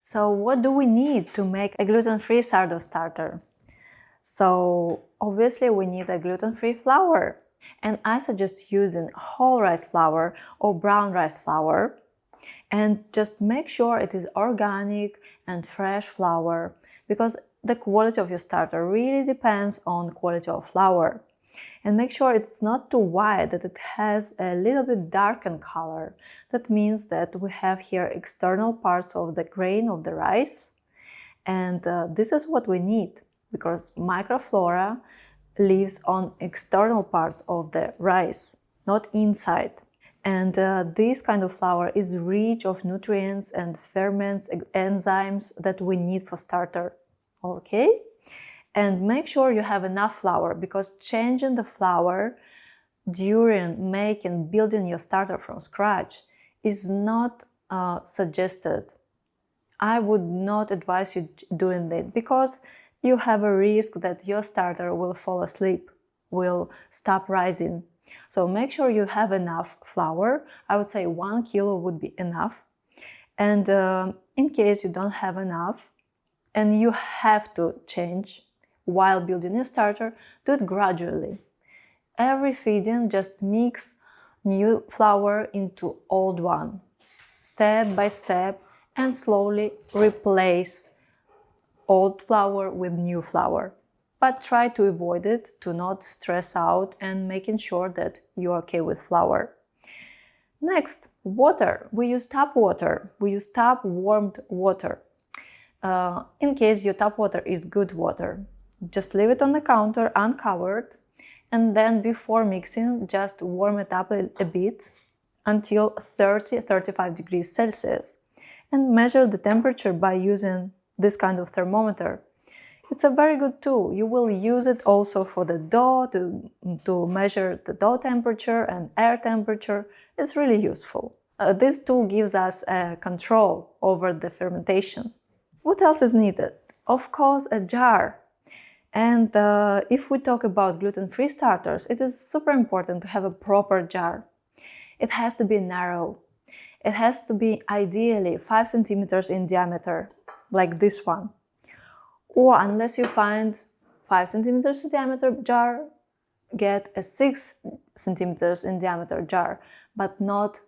So what do we need to make a gluten-free sourdough starter? So obviously we need a gluten-free flour. And I suggest using whole rice flour or brown rice flour. And just make sure it is organic and fresh flour, because the quality of your starter really depends on quality of flour. And make sure it's not too white, that it has a little bit darkened color. That means that we have here external parts of the grain of the rice. And this is what we need, because microflora lives on external parts of the rice, not inside. And this kind of flour is rich of nutrients and ferments, enzymes that we need for starter. Okay? And make sure you have enough flour, because changing the flour during making, building your starter from scratch is not suggested. I would not advise you doing that, because you have a risk that your starter will fall asleep, will stop rising. So make sure you have enough flour. I would say 1 kilo would be enough. And in case you don't have enough and you have to change while building your starter, do it gradually. Every feeding, just mix new flour into old one, step by step, and slowly replace old flour with new flour. But try to avoid it, to not stress out, and making sure that you're okay with flour. Next, water. We use tap water. We use tap warmed water. In case your tap water is good water, just leave it on the counter uncovered, and then before mixing, just warm it up a bit until 30-35 degrees Celsius, and measure the temperature by using this kind of thermometer. It's a very good tool. You will use it also for the dough, to measure the dough temperature and air temperature. It's really useful. This tool gives us control over the fermentation. What else is needed? Of course, a jar. And if we talk about gluten-free starters, it is super important to have a proper jar. It has to be narrow. It has to be ideally 5 centimeters in diameter, like this one. Or unless you find 5 centimeters in diameter jar, get a 6 centimeters in diameter jar, but not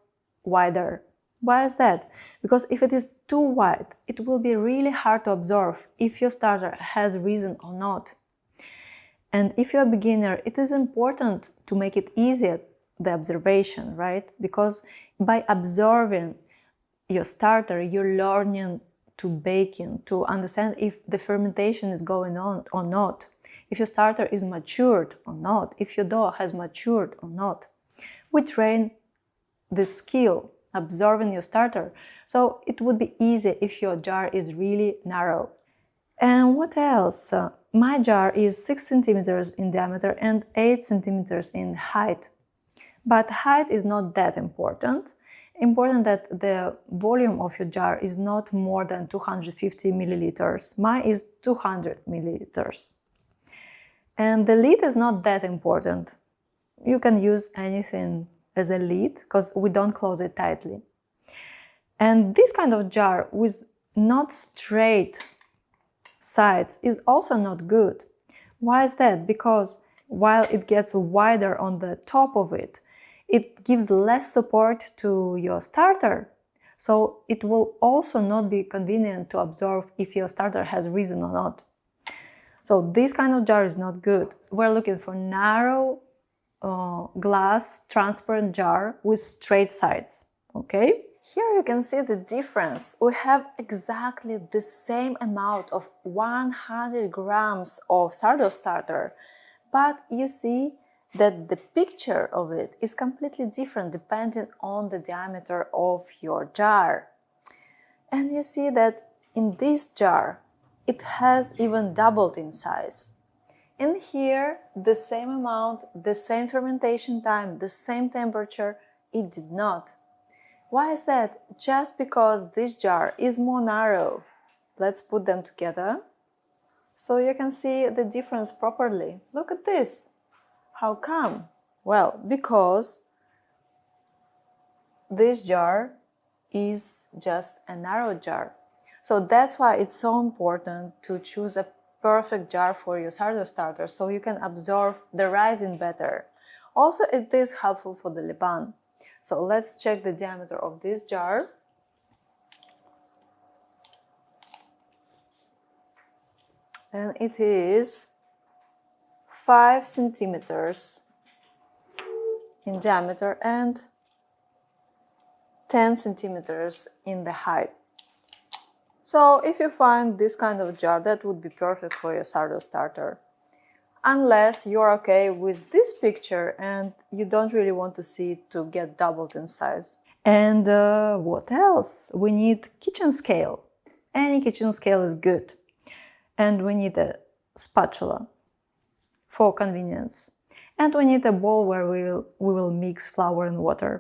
wider. Why is that? Because if it is too wide, it will be really hard to observe if your starter has risen or not. And if you're a beginner, it is important to make it easier, the observation, right? Because by observing your starter, you're learning to baking, to understand if the fermentation is going on or not, if your starter is matured or not, if your dough has matured or not. We train this skill, observing your starter, so it would be easy if your jar is really narrow. And what else? My jar is 6 centimeters in diameter and 8 centimeters in height. But height is not that important. Important that the volume of your jar is not more than 250 milliliters. Mine is 200 milliliters. And the lid is not that important. You can use anything as a lid, because we don't close it tightly. And this kind of jar with not straight sides is also not good. Why is that? Because while it gets wider on the top of it, it gives less support to your starter. So it will also not be convenient to observe if your starter has risen or not. So this kind of jar is not good. We're looking for narrow glass transparent jar with straight sides. Okay? Here you can see the difference. We have exactly the same amount of 100 grams of sourdough starter, but you see that the picture of it is completely different depending on the diameter of your jar. And you see that in this jar, it has even doubled in size. In here, the same amount, the same fermentation time, the same temperature, it did not. Why is that? Just because this jar is more narrow. Let's put them together so you can see the difference properly. Look at this. How come? Well, because this jar is just a narrow jar. So that's why it's so important to choose a perfect jar for your sourdough starter so you can absorb the rising better. Also, it is helpful for the levain. So let's check the diameter of this jar. And it is 5 centimeters in diameter and 10 centimeters in the height. So if you find this kind of jar, that would be perfect for your sourdough starter. Unless you're okay with this picture and you don't really want to see it to get doubled in size. And what else? We need kitchen scale. Any kitchen scale is good. And we need a spatula for convenience. And we need a bowl where we will mix flour and water.